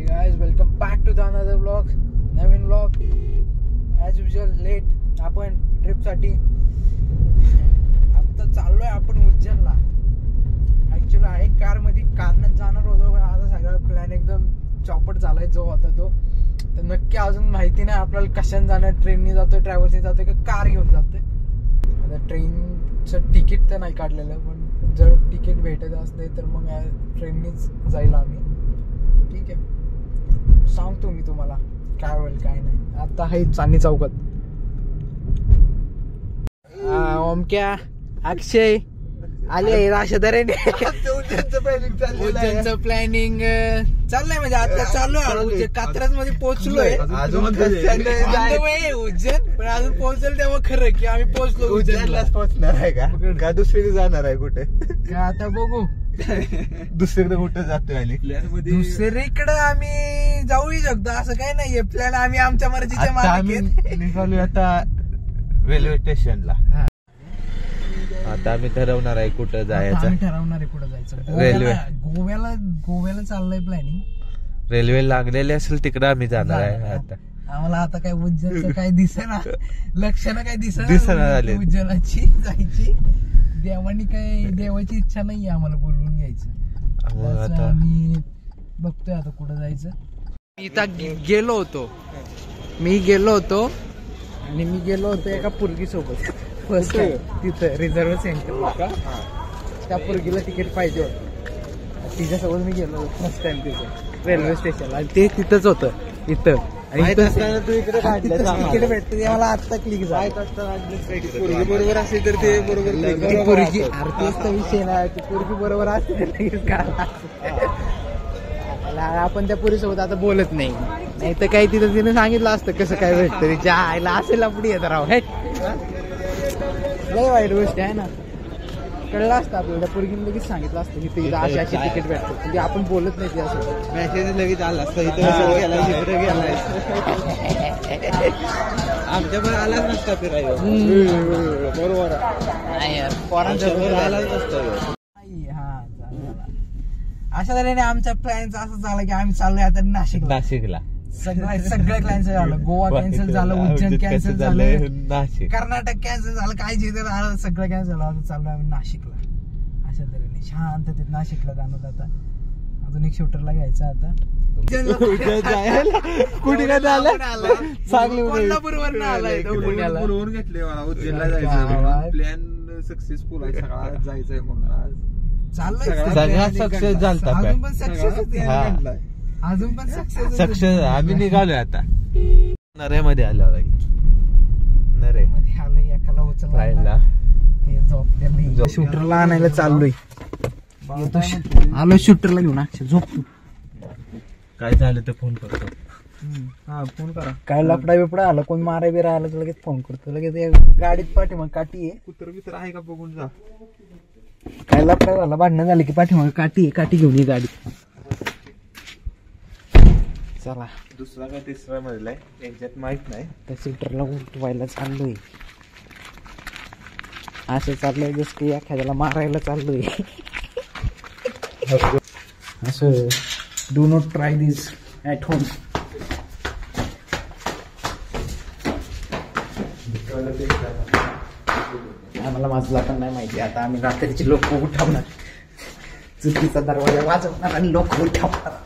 Hey guys, welcome back to the another vlog. Naveen vlog. As usual late आपण trip साठी आता चाललोय आपण उज्जैनला. ऍक्च्युअली आहे कार मध्ये कारने जाणार होतो, पण आता सगळा प्लॅन एकदम चौपट झालाय जो होता तो. तर नक्की अजून माहिती नाही आपल्याला कशाने जाणार, ट्रेनने जातोय, ट्रॅव्हल्सने जातोय का कार घेऊन जातोय. आता ट्रेनचं तिकीट तर नाही काढलेलं, पण जर तिकीट भेटत असते तर मग ट्रेननीच जाईल आम्ही. ठीक आहे, सांगतो मी तुम्हाला काय होईल काय नाही. आता आहे चांदणी चौकात. ओमक्या अक्षय आले राशदारेने उज्जैनचं प्लॅनिंग चाललंय. म्हणजे आता चालू आहे, कात्रज मध्ये पोहोचलोय उज्जैन, पण अजून पोहोचेल तेव्हा खरं की आम्ही पोहोचलो. उज्जैनलाच पोहोचणार आहे का दुसरीकडे जाणार आहे कुठे? का आता बघू दुसरीकडे कुठे जातोय आणि दुसरीकडे आम्ही जाऊ शकतो, असं काही नाहीये. प्लॅन आम्ही आमच्या मर्जीच्या मागे निघालो आता रेल्वे स्टेशनला. आता आम्ही ठरवणार आहे कुठं जायचं. आम्ही ठरवणार आहे कुठं जायचं. रेल्वे गोव्याला चाललंय प्लॅनिंग. रेल्वे लागलेली असेल तिकडे आम्ही जाणार आहे. आता आम्हाला आता काय उज्जैनचं काय दिसेना, लक्षणं काय दिसेना झाले उज्जैनाची जायची. देवानी काय देवाची इच्छा नाहीये आम्हाला बोलवून घ्यायचं. आम्ही बघतोय आता कुठं जायचं. इथं मी गेलो होतो आणि मी गेलो होतो एका पोरगी सोबत फर्स्ट टाइम. तिथं रिझर्व सेंटर त्या पोरगीला तिकीट पाहिजे होतं, तिच्यासोबत मी गेलो होतो फर्स्ट टाइम तिथं रेल्वे स्टेशनला. आणि ते तिथंच होतं इथं. आणि तू इकडे तिकीट भेटतं ते मला आता क्लिक झालं. बरोबर असेल तर ते बरोबर पोरगी आरतीचा विषय नाही, ती पोरगी बरोबर असते लगेच का आपण त्या पोरीसोबत आता बोलत नाही तर काही तिथं तिने सांगितलं असतं कसं काय भेटतं. तिच्या आईला असेल आपली येत राव. हे लय वाईट गोष्ट आहे ना. कळलं असतं आपल्याला, पोरगीने लगेच सांगितलं असतं की तिथं अशी अशी तिकीट भेटतं, म्हणजे आपण बोलत नाही त्यासोबत. मेसेज लगेच आला असतं आमच्यावर आलाच नसता फिरायला. बरोबर आलाच नसतं. अशा तऱ्हेने आमचा प्लॅन असं झाला की आम्ही चाललोय आता नाशिकला. सगळ्या कॅन्सल झालं. गोवा कॅन्सल झालं, उज्जैन कॅन्सल झालं, कर्नाटक कॅन्सल झालं, काय जिथे झालं सगळं कॅन्सल झालं. आता चाललोय आम्ही नाशिकला. अशा तऱ्हेने शांततेत नाशिकला जाणार. आता अजून एक शूटरला घ्यायचं. आता कुठे काय झालं चांगली कोल्हापूरवर आलाय पुण्याला घेतले. मला उज्जैनला जायचं प्लॅन सक्सेसफुल आहे. सगळा जायचंय म्हणून चाललंय. सक्सेस झालता. अजून पण सक्सेस आम्ही निघालोय आता. नरेमध्ये आल्यावर नरे मध्ये आलोय. एकाला उचलला शूटरला आणायला चाललोय. आलो शूटरला घेऊन. अक्षय झोप तू. काय झालं तर फोन करतो. हा फोन करा. काय लपडा बिपडा आला, कोण मारा बिरा आला तर लगेच फोन करतो. लगेच गाडीत पाठीमाग काठी आहे. कुत्र बित्र आहे का बघून जा. काय लपडा झाला, भांडणं झाली की पाठीमाग काठी आहे, काठी घेऊन ये गाडीत. चला दुसरा का तिसरा मजला आहे एक्झॅक्ट माहित नाही. त्या शूटरला उठवायला चाललोय. असं चाललंय जसं की एखाद्याला मारायला चाललोय. असं do not try this at home. आम्हाला वाजला पण नाही माहिती. आता आम्ही रात्रीची लोक उठवणार, चुकीचा दरवाजा वाजवणार आणि लोक उठवणार.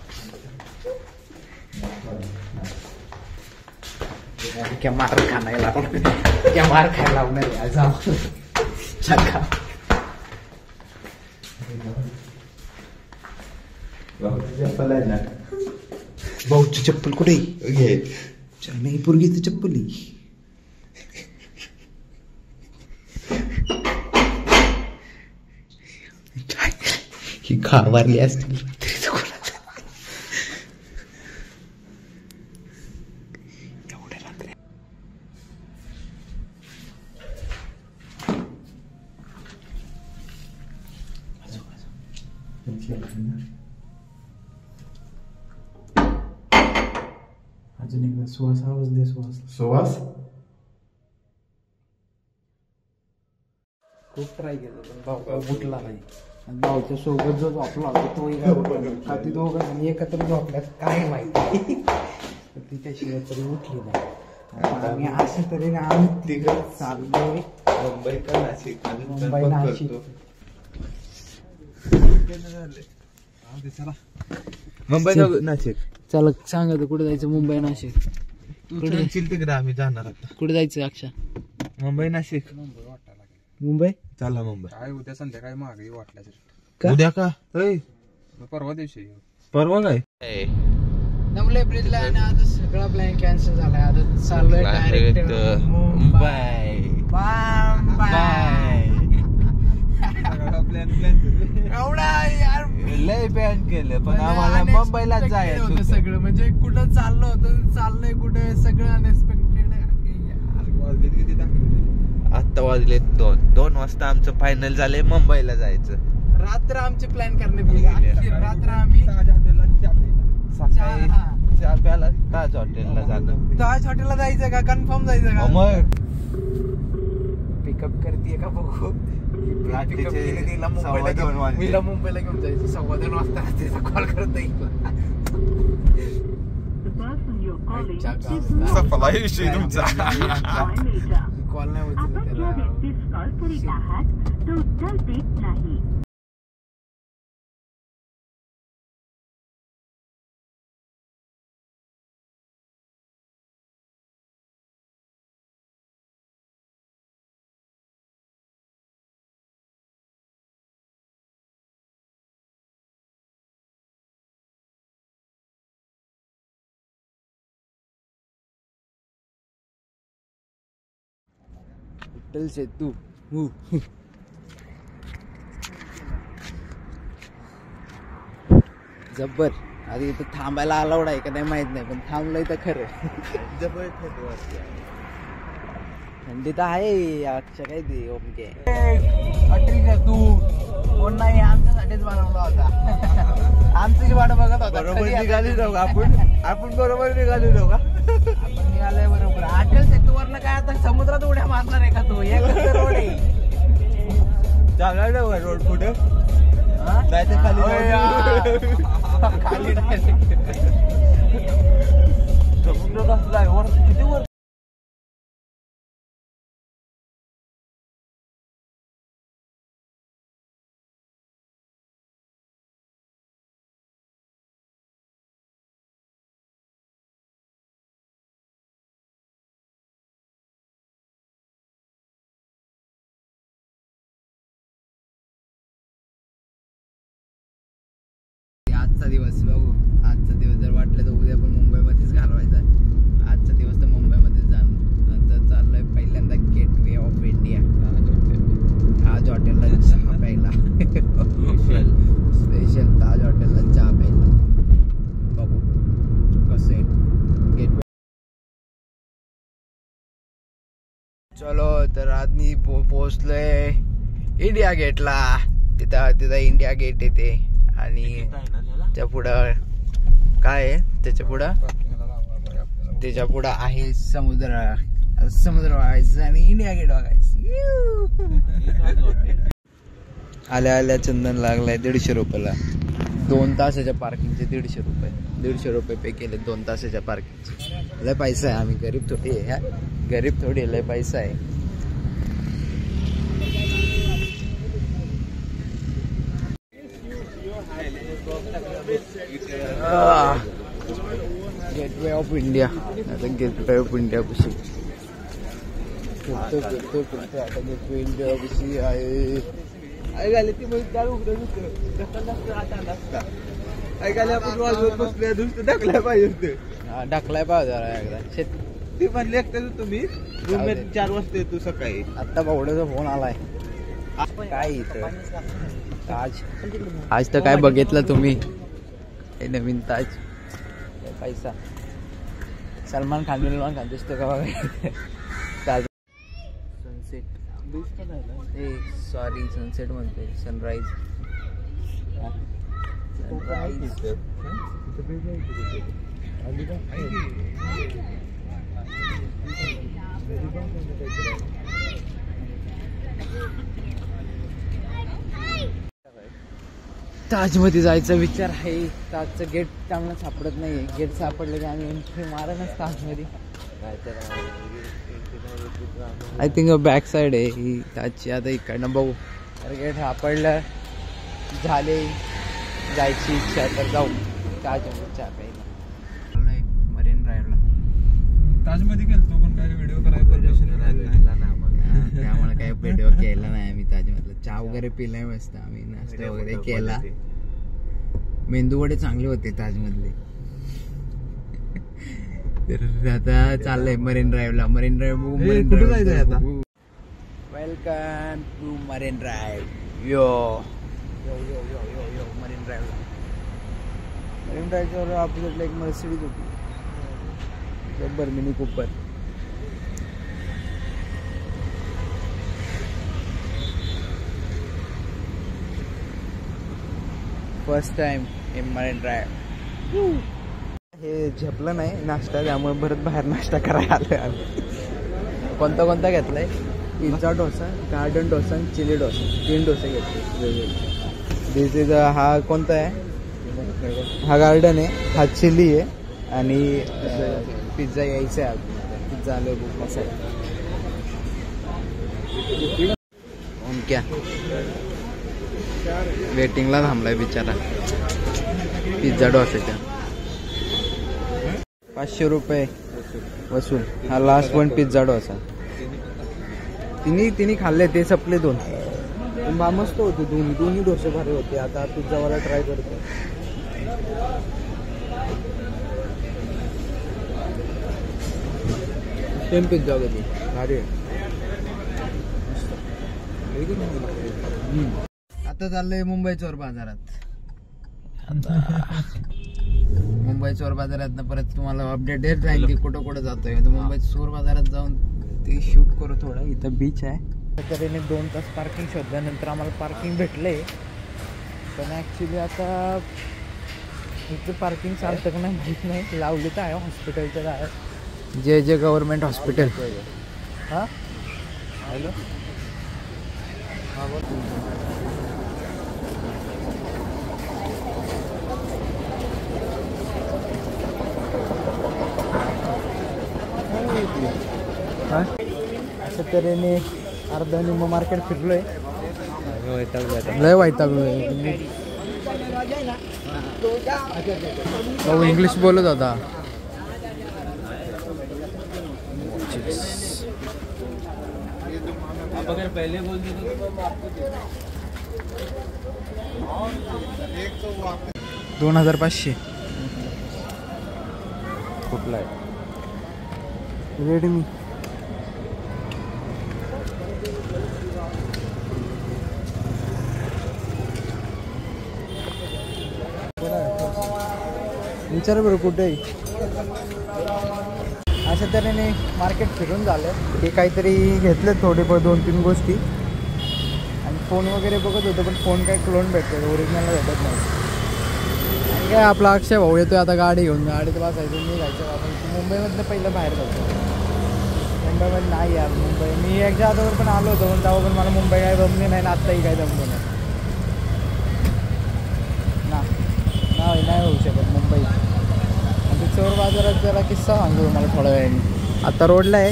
क्या मार खायला क्या मार खायला लावणार. जाऊ चप्पल आहे ना. भाऊची चप्पल कुठे नाही? पोरगीची चप्पल ही खा मारली असतील. अजून एकदा सुवास आवाज दे. सुवास खूप ट्राय केलं पण भाऊ उठला नाही. भाऊच्या सोबत जो झोपला होता तोही काय उठला नाही. का ती दोघं जणी एकत्र झोपल्यात काय माहिती. ती त्याशिवाय तरी उठली नाही. आता आम्ही असं तरी ना आम्ही तिघं चाललोय मुंबई का नाशिक मुंबई नाशिक. मुंबई नाशिक. चला सांगा तर कुठे जायचं. मुंबई नाशिक. तू चलशील तिकडे आम्ही जाणार आता. कुठे जायचं अक्षा. मुंबई नाशिक. मुंबई चला मुंबई. काय उद्या संध्याकाळी महागाई वाटल्याच का? उद्या का परवा दिवशी परवा काय नमले ब्रिजला आहे ना. आता सगळा प्लॅन कॅन्सल झालाय. आता चाललोय डायरेक्ट मुंबई. एवढा यार लय प्लॅन केलं पण आम्हाला मुंबईला जायचं होतं होतं. सगळं. म्हणजे कुठं चाललं होतं चाललंय कुठे सगळं अनएक्सपेक्टेड. आता वाजले 2 वाजता आमचं फायनल झालंय मुंबईला जायचं. रात्र आमचे प्लॅन करण्यात गेले. अख्खी रात्र आम्ही सकाळी चहा प्यायला ताज हॉटेलला जाणं. ताज हॉटेलला जायचं का कन्फर्म जायचं का. मग पिकअप करते का बघू. रात्रीचे Pick up केली तिला 2:15 वाजले. मीला मुंबईला घेऊन जायचं. 2:15 वाजता तिचा कॉल करत येईल. कॉल नाही होत त्याला. विठ्ठल सेतू जब्बर. आधी इथं थांबायला अलाउड आहे का नाही माहित नाही पण थांबलंय तर खरं. थंडी तर आहे. अक्षय काय ते ओके तू कोण नाही आमच्यासाठीच बनवला होता. आमची वाट बघत होता. बरोबर निघाली जाऊ आपण बरोबर निघाली जाऊ का. आपण निघालोय बरोबर. अटल सेतूवरनं काय आता समुद्रात उड्या मारणार आहे का तू. एकच रोड आहे. चांगला नव्हा रोड पुढे हा? नाही तर खाली होय यार. खाली direct. समुद्र कसला वर किती वर. आजचा दिवस बघू. आजचा दिवस जर वाटलं तर उद्या पण मुंबईमध्येच घालवायचा. आजचा दिवस तर मुंबईमध्येच जाणार. आता चाललोय पहिल्यांदा गेटवे ऑफ इंडिया. ताज हॉटेलला चहा प्यायला. स्पेशल ताज हॉटेलला चहा प्यायला. बघू कसं आहे गेटवे. चलो तर आज मी पोहोचलोय इंडिया गेटला. तिथं इंडिया गेट येते आणि त्या पुढं काय आहे त्याच्या पुढं आहे समुद्र बघायचं आणि इंडिया गेट बघायचं. आल्या आल्या चंदन लागलाय 150 रुपयाला. 2 तासाच्या पार्किंगचे 150 रुपये. 150 रुपये पे केले 2 तासाच्या पार्किंगचे. लय पैसा आहे. आम्ही गरीब थोडी आहे. गरीब थोडी लय पैसा आहे. Gateway of India. आता गेटवे ऑफ इंडिया कशी फिरतो आता गेटवे इंडिया कशी आहे. ऐकायला ती दार उघडं ऐकायला आपण वाजवत बसले नुसतं ढकलाय पाहिजे. ढकलाय पाहिजे जरा एकदा. ती म्हणली एकटं तुम्ही रूम 4 वाजता येतो सकाळी. आता भावड्याचा फोन आलाय. काय इथं आज तर काय बघितलं तुम्ही. हे नवीन ताज पैसा. सलमान खान दिसतो का बघा. सनसेट सॉरी सनसेट म्हणते. सनराईज. ताजमध्ये जायचा विचार आहे. ताजचं गेट चांगलं सापडत नाहीये. गेट सापडलं की आम्ही एंट्री मारणच ताजमध्ये. आय थिंक बॅक साईड आहे ही ताजची. आता इकडनं बघू. तर गेट सापडलं झाले. जायची इच्छा तर जाऊ ताजमध्ये चहा प्यायला. मरीन ड्राईव्हला ताजमध्ये गेलतो पण काय व्हिडिओ करायला परमिशन त्यामुळे काही व्हिडिओ केला नाही आम्ही. ताजमधला चहा वगैरे पिलाय मस्त. आम्ही नाश्ता वगैरे केला. मेंदूवडे चांगले होते ताजमधले. तर आता चाललंय मरीन ड्राईव्हला. मरीन ड्राईव्ह कुठे जायचंय आता? Welcome to Marine Drive. Yo yo yo yo yo yo Marine ड्राईव्हला. मरीन ड्राईव्हच्या ऑपोजिटला एक मर्सिडीज होती. जब्बर Mini Cooper. First time in Marine Drive. हे झेपलं नाही नाश्ता त्यामुळे परत बाहेर नाश्ता करायला आलं. कोणता कोणता घेतलाय? पिझ्झा डोसा, गार्डन डोसा आणि चिली डोसा. 3 डोसे घेतले वेगवेगळे. दिस इज हा कोणता आहे? हा गार्डन आहे, हा चिली आहे आणि पिझ्झा यायचा आहे. पिझ्झा आलो बुक कसा आहे क्या वेटिंगला थांबलाय बिचारा पिझ्झा डोसाच्या. 500 रुपये वसूल. हा लास्ट वन पिझ्झा डोसा. तिन्ही खाल्ले ते सपले 2. मस्त होते दोन्ही डोसे भारी होते. आता पिझ्झावाला ट्राय करतो. सेम पिझ्झा कधी भारी आहे. आता चाललंय मुंबई चोर बाजारात. मुंबई चोर बाजारात परत तुम्हाला अपडेट देत राहील की कुठं कुठं जातोय. मुंबई चोर बाजारात जाऊन ते शूट करू थोडं. इथं बीच आहे. तऱ्हेने 2 तास पार्किंग शोधल्यानंतर आम्हाला पार्किंग भेटलंय. पण ॲक्च्युली आता इथं पार्किंग चालतं का नाही माहीत नाही. लावली तर आहे हॉस्पिटलचं आहे. जे गव्हर्नमेंट हॉस्पिटल. हां हॅलो. अशा तऱ्हेने अर्धा निम्म मार्केट फिरलोय. लय वैतागलोय. भाऊ इंग्लिश बोलत होता. पहले बोल 2500. कुठला आहे? रेडमी. विचार बरं कुठे. अशा तऱ्हेने मार्केट फिरून झालं. हे काहीतरी घेतलं थोडे 2-3 गोष्टी आणि फोन वगैरे बघत होतो. पण फोन काय क्लोन भेटतो, ओरिजिनलला भेटत नाही. आणि काय आपला अक्षय भाऊ येतोय आता गाडी घेऊन. गाडीत बसायचं निघायचं. आपण मुंबईमधलं पहिलं बाहेर जातो. मुंबईमध्ये नाही यार. मुंबई मी एकदा आतावर पण आलो होतो पण तेव्हा पण मला मुंबई काय जमली नाही ना आत्ताही काय जमलं नाही होऊ शकत मुंबई. आणि चोर बाजारात जरा किस्सा सांगतो तुम्हाला थोड्या वेळाने. आता रोडला आहे.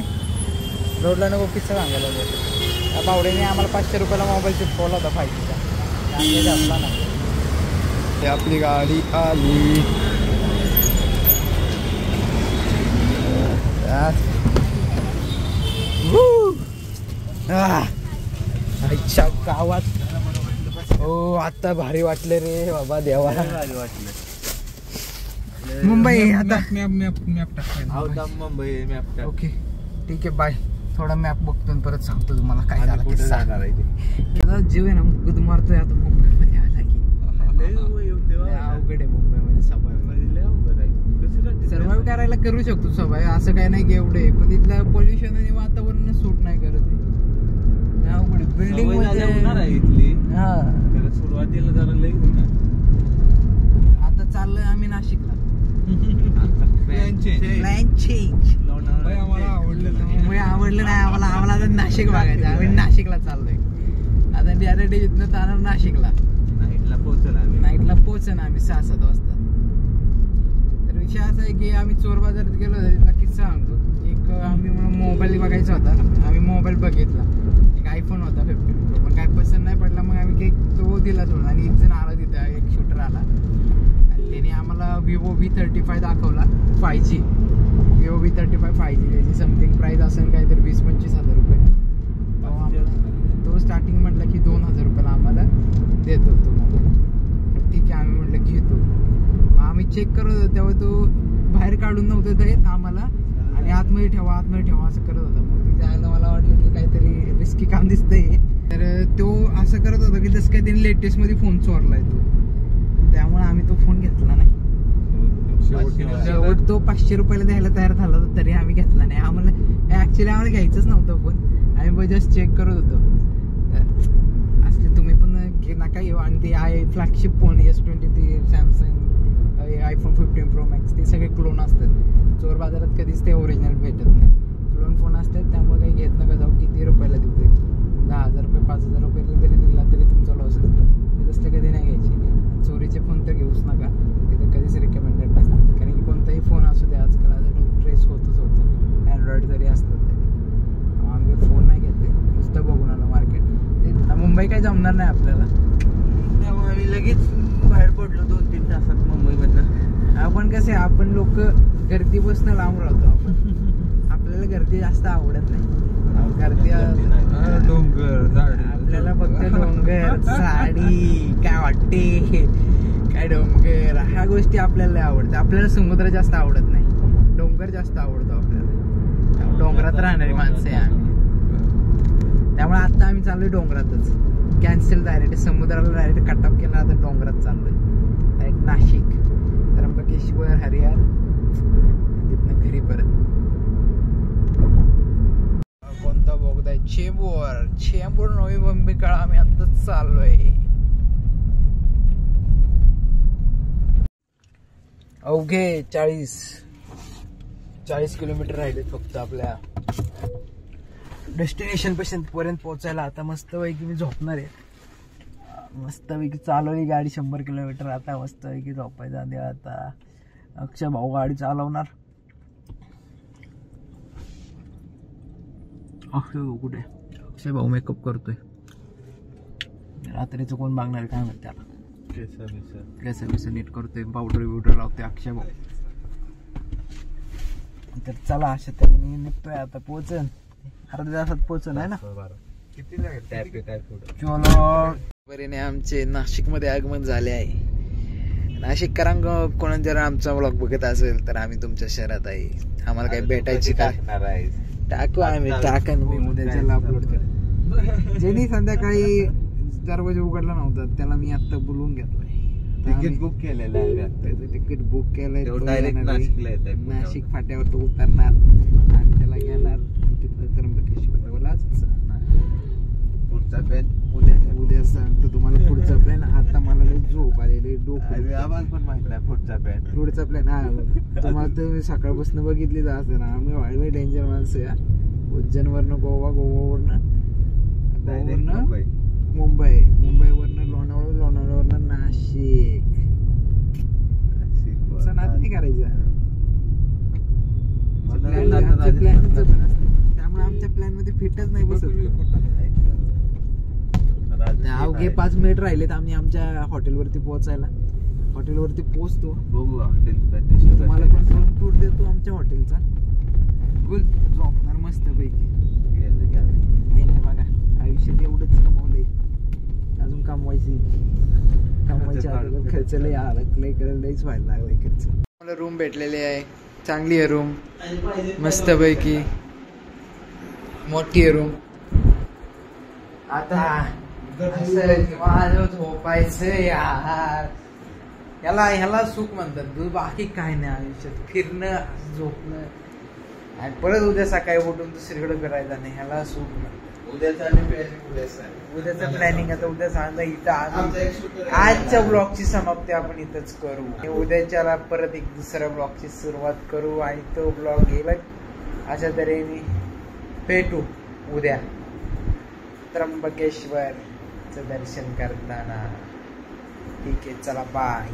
रोडला नको किस्सा सांगायला लागेल. त्या बावड्याने आम्हाला 500 रुपयाला मोबाईल चिपकवला होता 5Gचा. त्यामुळे घातला नाही. ते आपली गाडी आली. आईच्या गावात. हो आता भारी वाटलं रे बाबा देवा. भारी वाटलं. मुंबई आता मॅप टाकायला. मुंबई मॅप. ओके ठीक आहे बाय. थोडा मॅप बघतो आणि परत सांगतो तुम्हाला काय झालं. कुठे जाणार आहे ते. जीव आहे ना गुद मारतोय आता मुंबईमध्ये आला की. अवघड आहे मुंबईमध्ये सर्वाइव्ह करायला करू शकतो सवय. असं काय नाही की एवढे. पण तिथलं पोल्युशन आणि वातावरण सूट नाही करत. बिल्डिंग इथली. हा सुरुवातीला जरा लई होणार. आता चाललोय आम्ही नाशिकला. आवडलं नाही आम्हाला तर नाशिक बघायचं. आम्ही नाशिकला चाललोय आता. डायरेक्ट इथनं जाणार नाशिकला. नाईटला पोहोचला. ला पोहोचन आम्ही 6-7 वाजता. तर विषय असा आहे की आम्ही चोर बाजारात गेलो तिथला किस्सा सांगतो. एक आम्ही मोबाईल बघायचा होता, आम्ही मोबाईल बघितला, एक आयफोन होता 15 Pro, पण काय पसंत नाही पडला. मग आम्ही तो दिला सोडून आणि एक जण आला तिथं, एक शूटर आला आणि त्याने आम्हाला Vivo V35 दाखवला 5G. Vivo V35 5G त्याची समथिंग प्राईस असेल काहीतरी 20-25 हजार रुपये. तो स्टार्टिंग म्हटलं की 2,000 रुपयाला आम्हाला देतो तो मोबाईल. ठीक आहे, आम्ही म्हटलं घेतो. मग आम्ही चेक करत होतो तेव्हा तो बाहेर काढून नव्हतं देत आम्हाला आणि आतमध्ये ठेवा असं करत होता. मग तिथे आयला मला वाटलं की काहीतरी रिस्की काम दिसतंय. तर तो असं करत होता की जसं काही त्यांनी लेटेस्ट मध्ये फोन चोरलाय तो, त्यामुळे आम्ही तो फोन घेतला नाही. शेवट तो 500 रुपयाला द्यायला तयार झाला होता तरी आम्ही घेतला नाही. ऍक्च्युली आम्हाला घ्यायचंच नव्हतं फोन, आम्ही जस्ट चेक करत होतो. असले तुम्ही पण नका येऊ. आणि ते flagship phone S23, Samsung, iPhone 15 Pro Max ते सगळे क्लोन असतात. चोर बाजारात कधीच ते ओरिजिनल भेटत नाही, क्लोन फोन असतात. त्यामुळे काही घेत नका जाऊ. किती रुपयाला देते, 10,000 रुपये 5,000 रुपये जरी दिला तरी तुमचा लॉस असतो. ते तसले कधी नाही घ्यायचे. चोरीचे फोन तर घेऊच नका, ते तर कधीच रिकमेंडेड नसतात. कारण की कोणताही फोन असू दे आजकाल ट्रेस होतच होतो, अँड्रॉइड जरी असतात. आम्ही फोन नाही घेतले, नुसतं बघून आलो मार्केट. मुंबई काही जमणार नाही आपल्याला, त्यामुळे आम्ही लगेच बाहेर पडलो 2-3 तासात मुंबईमधनं. आपण कसे, आपण लोक गर्दी बसणं लांब राहतो. आपल्याला गर्दी जास्त आवडत नाही. गर्दी डोंगर झाडी, आपल्याला फक्त डोंगर, झाडी, काय वाटते काय डोंगर, ह्या गोष्टी आपल्याला आवडतात. आपल्याला समुद्र जास्त आवडत नाही, डोंगर जास्त आवडतो आपल्याला. डोंगरात राहणारी माणसं आहे आम्ही. त्यामुळे आता आम्ही चाललोय डोंगरातच. कॅन्सल डायरेक्ट समुद्राला डायरेक्ट कटअप केला, आता डोंगरात चाललोय. डायरेक्ट नाशिक, त्र्यंबकेश्वर, हरिहर, तिथनं घरी परत. कोणता बोगदा आहे? चेंबूर नवी मुंबई काळ आम्ही आताच चाललोय. अवघे 40 किलोमीटर राहिले फक्त आपल्या डेस्टिनेशन पर्यंत पोहोचायला. आता मस्तपैकी मी झोपणार आहे. मस्तपैकी चालवली गाडी 100 किलोमीटर. आता मस्तपैकी झोपायचं आधी. आता अक्षय भाऊ गाडी चालवणार. अक्षय भाऊ कुठे? अक्षय भाऊ मेकअप करतोय. रात्रीचं कोण मागणार काय म्हणते त्याला? केस नीट करतोय, पावडर लावतोय अक्षय भाऊ. तर चला, अशा तरी मी निघतोय आता. पोहोचन अर्ध्या तासात पोहोचन आहे ना. किती लागेल चलो बरीने आमचे नाशिक मध्ये आगमन झाले आहे. नाशिककरांग कोणा जर आमचा व्लॉग बघत असेल तर आम्ही तुमच्या शहरात आहे. आम्हाला काही भेटायची काय टाकू आम्ही टाकन मी उद्याच्याला अपलोड कर. ज्यांनी संध्याकाळी दरवाजा उघडला नव्हता त्याला मी आता बोलवून घेतलाय. तिकीट बुक केलेलं आहे. तिकीट बुक केलंय. डायरेक्ट नाशिकला येत आहे. नाशिक फाट्यावर तो उतरणार आणि त्याला घेणार तिथं त्र्यंबकेश्वरलाच. पुढचा प्लॅन उद्या सांगतो तुम्हाला पुढचा प्लॅन. आता मला झोप आलेली डोकं. आम्हाला पण माहित नाही पुढचा प्लॅन. हा तुम्हाला तर सकाळपासून बघितली जात ना. आम्ही वाढले डेंजर माणसं या. उज्जैनवरनं गोवावरनं मुंबईवरनं लोणावळ्यावरनं नाशिक. नाद नाही करायचा. त्यामुळे आमच्या प्लॅन मध्ये फिटच नाही बसत. अवघे 5 मिनिट राहिलेत आम्ही आमच्या हॉटेलवरती पोहोचायला. हॉटेलवरती पोहोचतो. बघू तुम्हाला पण रूम टूर देतो आमच्या हॉटेलचा. गुल झोपणार मस्त पैकी. नाही बघा, आयुष्यात एवढंच कमवलंय, अजून कमवायची खर्च लय लयच व्हायला लागलाय खर्च. मला रूम भेटलेली आहे, चांगली आहे रूम, मस्त पैकी मोठी आहे रूम. आता झोपायचं यार. ह्याला सुख म्हणतात. बाकी काय नाही आयुष्यात. फिरणं, झोपणं आणि परत उद्या सकाळी उठून दुसरीकडे करायचं नाही, ह्याला सुख म्हणतात. उद्याचं प्लॅनिंग आता उद्या सांगा. इथं आजच्या ब्लॉगची समाप्ती आपण इथंच करू. उद्याच्याला परत एक दुसऱ्या ब्लॉगची सुरुवात करू आणि तो ब्लॉग येईल अशा तऱ्हेने. भेटू उद्या त्र्यंबकेश्वरचं दर्शन करताना. ठीक आहे चला बाय.